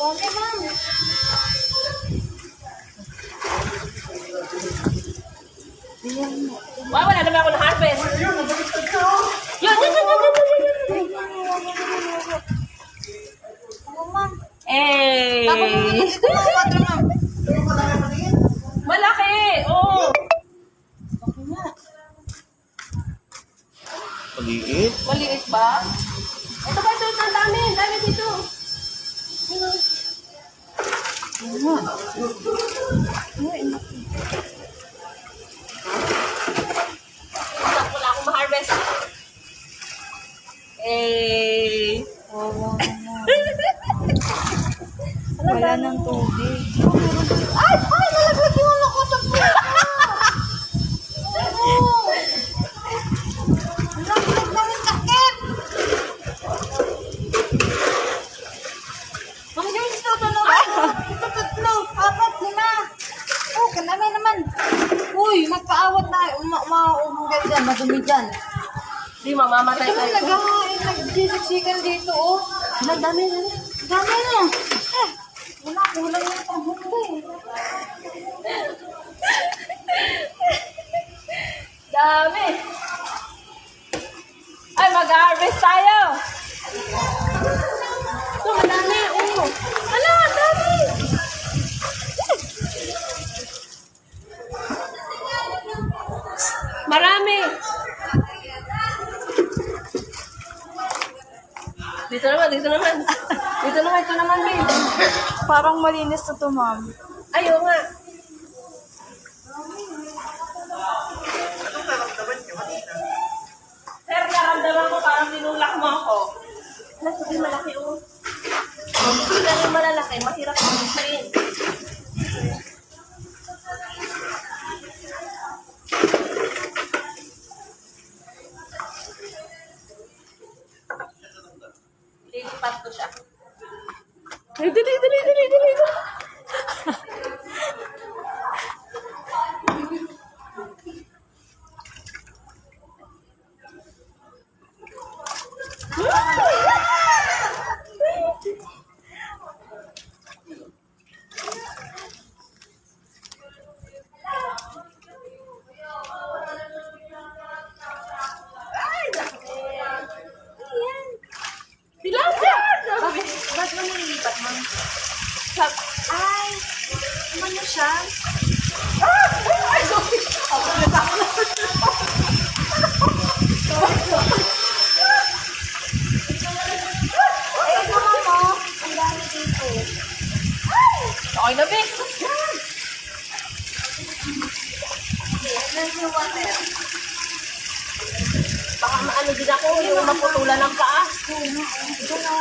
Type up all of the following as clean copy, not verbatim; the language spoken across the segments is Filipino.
Dami, ma'am. Wow, wala naman ako na-harvest. Yun, yun. Ano, ma'am? Eh. Tapos mo na dito mga water, ma'am. Malaki. Oo. Okay nga. Maliit. Maliit ba? Ito ba ito? Ang dami. Ang dami dito. Ano nga? Ay, Wala akong ma-harvest. Eh. wawa naman. Wala ng tubig. Ay! Ay! Nalaglag yung ano ko sa puso! Oo! Nalaglag namin sakit! Ma'am Joyce, ito na ba? Ito tatlo, apat, lima. Oh, kanami naman. Uy, magpaawat na. Umunggal dyan, madumi dyan. Di mamamatay Ito man tayo. nag-sisiksikan dito, oh. Ang dami na. Dami na. Wala, kulang yung panghuli. Dami. Ay, mag-harvest tayo. Ito, madami. Oo. Ala, dami. Marami. Dito naman, dito naman. Dito naman, ito naman, babe. Parang malinis na to, ma'am. Ayaw nga. Sir, naramdaman ko parang tinulak mo ako. Wala, sabi malaki oh. Hindi lang yung malalaki, mahirap kumisain. Lilipat ko siya. Dali. Tilapia! Ba't mo nililipat, ma'am? Sa- Ay, ano siya? Ay, sorry. Ako na. Ay, ito, ma'am, oh. Ang dami dito. Okay na, Vic. There's your water. Baka maano din ako, yung maputulan ng paa. Ito na.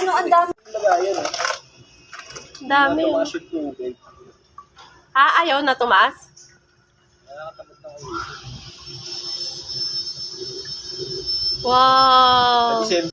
Ano, ang dami. Lagayan, ah. Dami. Tumaas yung tubig. Ha, ayaw na tumaas? Nakakatamad na kayo. Wow. December.